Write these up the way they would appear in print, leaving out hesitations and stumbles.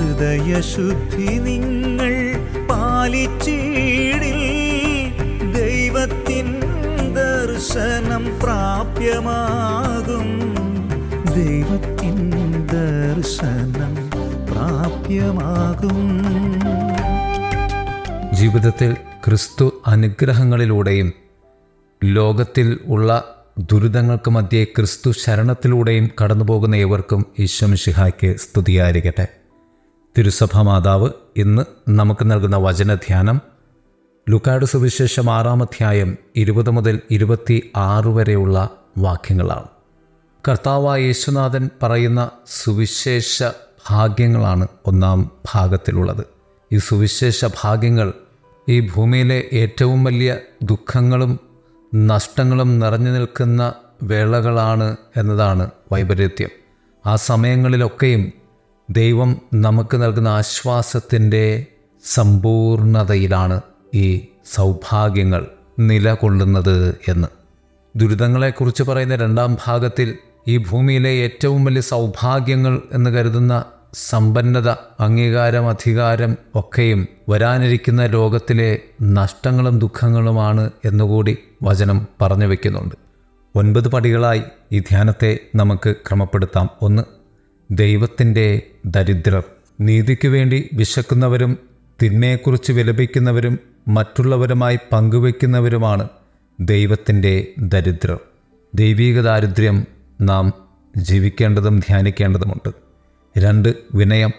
ഹൃദയശുദ്ധി നിങ്ങൾ പാലിച്ചീടിൽ ദൈവത്തിൻ ദർശനം പ്രാപ്യമാകും. ദൈവത്തിൻ ദർശനം പ്രാപ്യമാകും. ജീവിതത്തിൽ ക്രിസ്തു അനുഗ്രഹങ്ങളിലൂടെയും ലോകത്തിൽ ഉള്ള ദുരിതങ്ങൾക്ക് മധ്യേ ക്രിസ്തു ശരണത്തിലൂടെയും കടന്നുപോകുന്ന ഏവർക്കും ഈശോ മിശിഹായ്ക്ക് സ്തുതിയായിരിക്കട്ടെ. തിരുസഭ മാതാവ് ഇന്ന് നമുക്ക് നൽകുന്ന വചനധ്യാനം ലൂക്കായുടെ സുവിശേഷം 6-ാം അധ്യായം 20 മുതൽ 26 വരെയുള്ള വാക്യങ്ങളാണ്. കർത്താവായ യേശുനാഥൻ പറയുന്ന സുവിശേഷ ഭാഗ്യങ്ങളാണ് 1-ാം ഭാഗത്തിലുള്ളത്. ഈ സുവിശേഷ ഭാഗ്യങ്ങൾ ഈ ഭൂമിയിലെ ഏറ്റവും വലിയ ദുഃഖങ്ങളും നഷ്ടങ്ങളും നിറഞ്ഞു നിൽക്കുന്ന വേളകളാണ് എന്നതാണ് വൈപരീത്യം. ആ സമയങ്ങളിലൊക്കെയും ദൈവം നമുക്ക് നൽകുന്ന ആശ്വാസത്തിൻ്റെ സമ്പൂർണതയിലാണ് ഈ സൗഭാഗ്യങ്ങൾ നിലകൊള്ളുന്നത് എന്ന്. ദുരിതങ്ങളെക്കുറിച്ച് പറയുന്ന 2-ാം ഭാഗത്തിൽ ഈ ഭൂമിയിലെ ഏറ്റവും വലിയ സൗഭാഗ്യങ്ങൾ എന്ന് കരുതുന്ന സമ്പന്നത, അംഗീകാരം, അധികാരം ഒക്കെയും വരാനിരിക്കുന്ന ലോകത്തിലെ നഷ്ടങ്ങളും ദുഃഖങ്ങളുമാണ് എന്നുകൂടി വചനം പറഞ്ഞു വയ്ക്കുന്നുണ്ട്. 9 പടികളായി ഈ ധ്യാനത്തെ നമുക്ക് ക്രമപ്പെടുത്താം. 1. ദൈവത്തിൻ്റെ ദരിദ്രർ. നീതിക്ക് വേണ്ടി വിശക്കുന്നവരും തിന്മയെക്കുറിച്ച് വിലപിക്കുന്നവരും മറ്റുള്ളവരുമായി പങ്കുവയ്ക്കുന്നവരുമാണ് ദൈവത്തിൻ്റെ ദരിദ്രർ. ദൈവീക ദാരിദ്ര്യം നാം ജീവിക്കേണ്ടതും ധ്യാനിക്കേണ്ടതുമുണ്ട്. 2. വിനയം.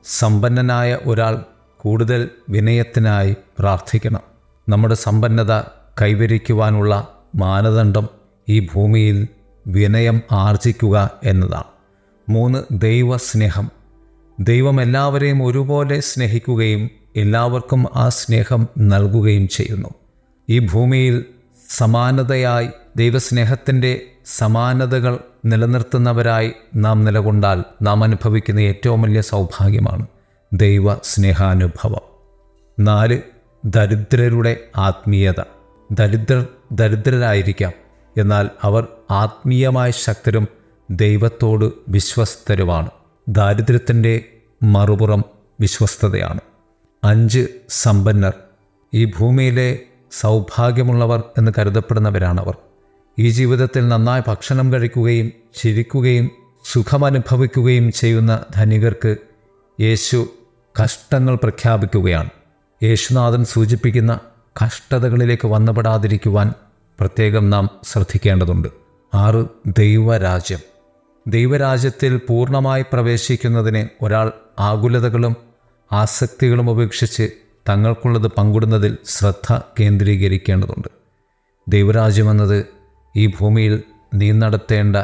സമ്പന്നനായ ഒരാൾ കൂടുതൽ വിനയത്തിനായി പ്രാർത്ഥിക്കണം. നമ്മുടെ സമ്പന്നത കൈവരിക്കുവാനുള്ള മാനദണ്ഡം ഈ ഭൂമിയിൽ വിനയം ആർജിക്കുക എന്നതാണ്. 3. ദൈവസ്നേഹം. ദൈവം എല്ലാവരെയും ഒരുപോലെ സ്നേഹിക്കുകയും എല്ലാവർക്കും ആ സ്നേഹം നൽകുകയും ചെയ്യുന്നു. ഈ ഭൂമിയിൽ സമാനതയായി ദൈവസ്നേഹത്തിൻ്റെ സമാനതകൾ നിലനിർത്തുന്നവരായി നാം നിലകൊണ്ടാൽ നാം അനുഭവിക്കുന്ന ഏറ്റവും വലിയ സൗഭാഗ്യമാണ് ദൈവ സ്നേഹാനുഭവം. 4. ദരിദ്രരുടെ ആത്മീയത. ദരിദ്രരായിരിക്കാം, എന്നാൽ അവർ ആത്മീയമായ ശക്തരും ദൈവത്തോട് വിശ്വസ്തരുമാണ്. ദാരിദ്ര്യത്തിൻ്റെ മറുപുറം വിശ്വസ്തതയാണ്. 5. സമ്പന്നർ. ഈ ഭൂമിയിലെ സൗഭാഗ്യമുള്ളവർ എന്ന് കരുതപ്പെടുന്നവരാണവർ. ഈ ജീവിതത്തിൽ നന്നായി ഭക്ഷണം കഴിക്കുകയും ചിരിക്കുകയും സുഖമനുഭവിക്കുകയും ചെയ്യുന്ന ധനികർക്ക് യേശു കഷ്ടങ്ങൾ പ്രഖ്യാപിക്കുകയാണ്. യേശുനാഥൻ സൂചിപ്പിക്കുന്ന കഷ്ടതകളിലേക്ക് വന്നുപെടാതിരിക്കുവാൻ പ്രത്യേകം നാം ശ്രദ്ധിക്കേണ്ടതുണ്ട്. 6. ദൈവരാജ്യം. ദൈവരാജ്യത്തിൽ പൂർണ്ണമായി പ്രവേശിക്കുന്നതിന് ഒരാൾ ആകുലതകളും ആസക്തികളും ഉപേക്ഷിച്ച് തങ്ങൾക്കുള്ളത് പങ്കിടുന്നതിൽ ശ്രദ്ധ കേന്ദ്രീകരിക്കേണ്ടതുണ്ട്. ദൈവരാജ്യമെന്നത് ഈ ഭൂമിയിൽ നീ നടത്തേണ്ട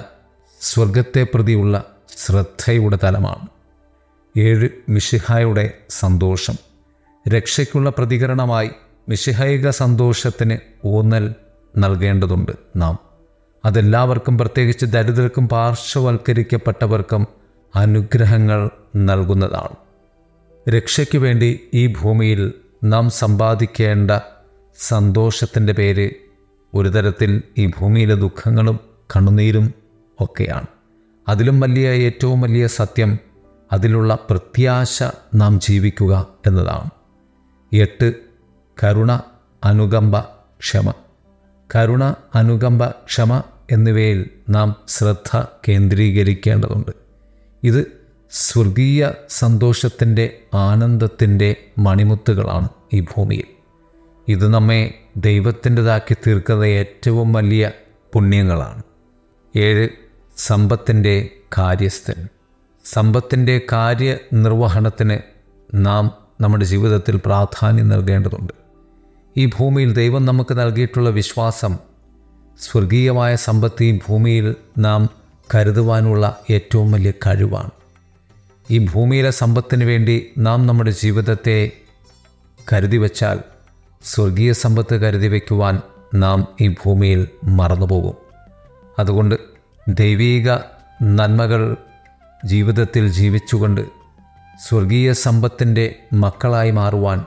സ്വർഗത്തെ പ്രതിയുള്ള ശ്രദ്ധയുടെ തലമാണ്. 7. മിശിഹായുടെ സന്തോഷം. രക്ഷയ്ക്കുള്ള പ്രതികരണമായി മിശിഹായിക സന്തോഷത്തിന് ഊന്നൽ നൽകേണ്ടതുണ്ട് നാം. അതെല്ലാവർക്കും, പ്രത്യേകിച്ച് ദരിദ്രർക്കും പാർശ്വവൽക്കരിക്കപ്പെട്ടവർക്കും അനുഗ്രഹങ്ങൾ നൽകുന്നതാണ്. രക്ഷയ്ക്ക് വേണ്ടി ഈ ഭൂമിയിൽ നാം സമ്പാദിക്കേണ്ട സന്തോഷത്തിൻ്റെ പേര് ഒരു തരത്തിൽ ഈ ഭൂമിയിലെ ദുഃഖങ്ങളും കണ്ണുനീരും ഒക്കെയാണ്. അതിലും വലിയ, ഏറ്റവും വലിയ സത്യം അതിലുള്ള പ്രത്യാശ നാം ജീവിക്കുക എന്നതാണ്. 8. കരുണ, അനുകമ്പ, ക്ഷമ. കരുണ, അനുകമ്പ, ക്ഷമ എന്നിവയിൽ നാം ശ്രദ്ധ കേന്ദ്രീകരിക്കേണ്ടതുണ്ട്. ഇത് സ്വർഗീയ സന്തോഷത്തിൻ്റെ, ആനന്ദത്തിൻ്റെ മണിമുത്തുകളാണ് ഈ ഭൂമിയിൽ. ഇത് നമ്മെ ദൈവത്തിൻ്റെതാക്കി തീർക്കുന്ന ഏറ്റവും വലിയ പുണ്യങ്ങളാണ്. 7. സമ്പത്തിൻ്റെ കാര്യസ്ഥൻ. സമ്പത്തിൻ്റെ കാര്യനിർവഹണത്തിന് നാം നമ്മുടെ ജീവിതത്തിൽ പ്രാധാന്യം നൽകേണ്ടതുണ്ട്. ഈ ഭൂമിയിൽ ദൈവം നമുക്ക് നൽകിയിട്ടുള്ള വിശ്വാസം, സ്വർഗീയമായ സമ്പത്ത് ഈ ഭൂമിയിൽ നാം കരുതുവാനുള്ള ഏറ്റവും വലിയ കഴിവാണ്. ഈ ഭൂമിയിലെ സമ്പത്തിന് വേണ്ടി നാം നമ്മുടെ ജീവിതത്തെ കരുതി വച്ചാൽ സ്വർഗീയ സമ്പത്ത് കരുതി വയ്ക്കുവാൻ നാം ഈ ഭൂമിയിൽ മറന്നുപോകും. അതുകൊണ്ട് ദൈവീക നന്മകൾ ജീവിതത്തിൽ ജീവിച്ചുകൊണ്ട് സ്വർഗീയ സമ്പത്തിൻ്റെ മക്കളായി മാറുവാൻ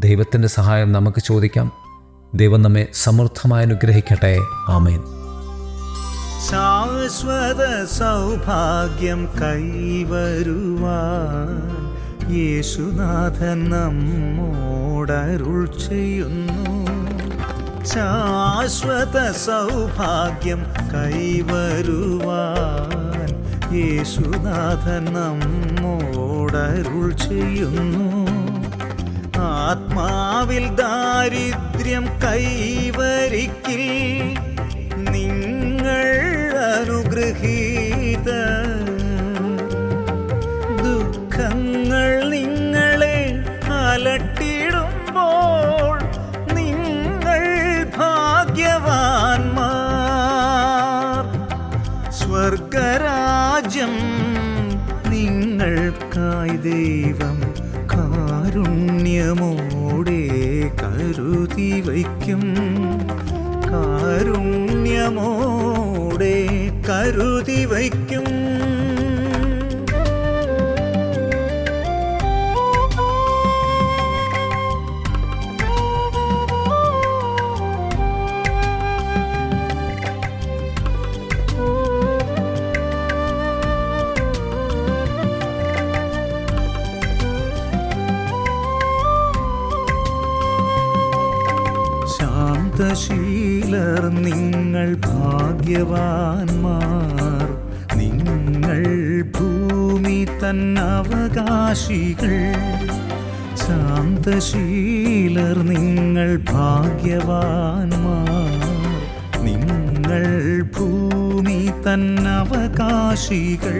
ദൈവത്തിൻ്റെ സഹായം നമുക്ക് ചോദിക്കാം. ദൈവം നമ്മെ സമൃദ്ധമായി അനുഗ്രഹിക്കട്ടെ. ആമേൻ. ശാശ്വത സൗഭാഗ്യം കൈവരുവാൻ യേശുനാഥൻ നമ്മോടരുൾ ചെയ്യുന്നു. ശാശ്വത സൗഭാഗ്യം കൈവരുവാൻ യേശുനാഥൻ നമ്മോടരുൾ ചെയ്യുന്നു. ആത്മാവിൽ ദാരിദ്ര്യം കൈവരിക്കിൽ നിങ്ങൾ അനുഗ്രഹീതർ. ദുഃഖങ്ങൾ നിങ്ങളെ അലട്ടിടുമ്പോൾ നിങ്ങൾ ഭാഗ്യവാന്മാർ. സ്വർഗരാജ്യം നിങ്ങൾക്കായി ദൈവം കാരുണ്യമോടെ കരുതി വയ്ക്കും. കാരുണ്യമോടെ കരുതി വയ്ക്കും. ശാന്തശീലർ നിങ്ങൾ ഭാഗ്യവാന്മാർ. നിങ്ങൾ ഭൂമി തന്നവകാശികൾ. ശാന്തശീലർ നിങ്ങൾ ഭാഗ്യവാന്മാർ. നിങ്ങൾ ഭൂമി തന്നവകാശികൾ.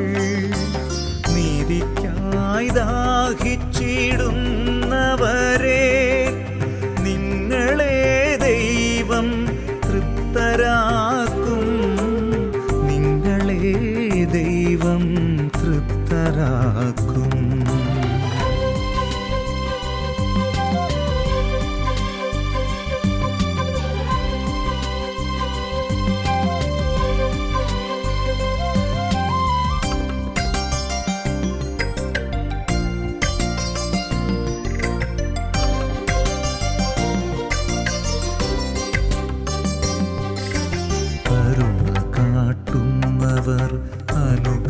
നീതിക്കായി ദാഹിച്ചിടുന്നവരെ നിങ്ങളെ ദൈവം തൃപ്തരാക്കും. നിങ്ങളെ ദൈവം തൃപ്തരാക്കും.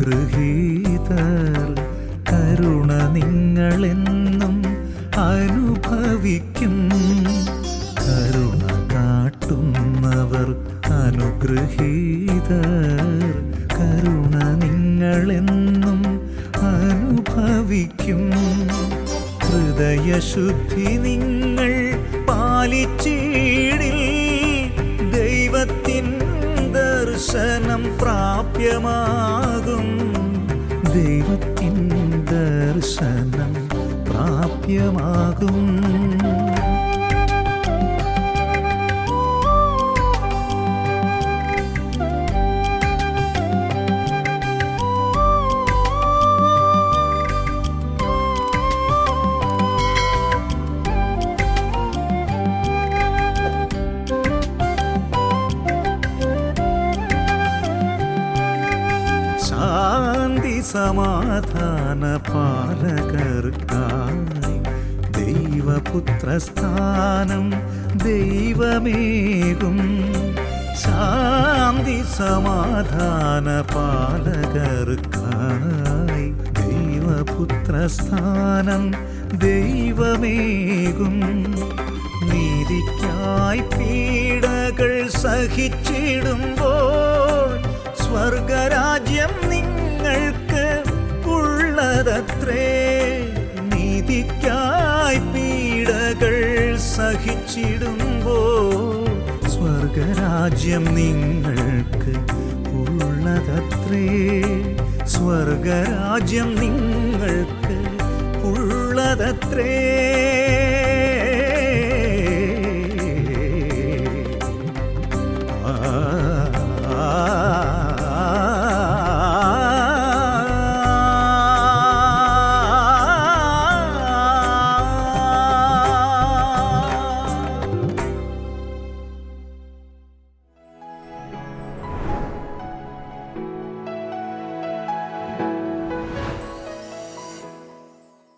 അനുഗ്രഹീതർ. കരുണ നിങ്ങളെന്നും അനുഭവിക്കും. കരുണ കാട്ടുന്നവർ അനുഗ്രഹീതർ. കരുണ നിങ്ങളെന്നും അനുഭവിക്കും. ഹൃദയശുദ്ധി നിങ്ങൾ പാലിച്ചിടിൽ ദൈവത്തിൻ ദർശനം പ്രാപ്യമാകും. ദൈവത്തിൻ ദർശനം പ്രാപ്യമാകും. ശാന്തി സമാധാന പാലകർക്കായി ദൈവപുത്രസ്ഥാനം ദൈവമേകും. ശാന്തി സമാധാന പാലകർക്കായി ദൈവപുത്രസ്ഥാനം ദൈവമേകും. നീതിക്കായി പീഡകൾ സഹിച്ചിടുമ്പോൾ സ്വർഗരാജ്യം നിങ്ങൾക്ക് ഉള്ളതത്രേ. നീതിക്കായി പീഡകൾ സഹിച്ചിടുമ്പോൾ സ്വർഗരാജ്യം നിങ്ങൾക്ക് ഉള്ളതത്രേ. സ്വർഗരാജ്യം നിങ്ങൾക്ക് ഉള്ളതത്രേ.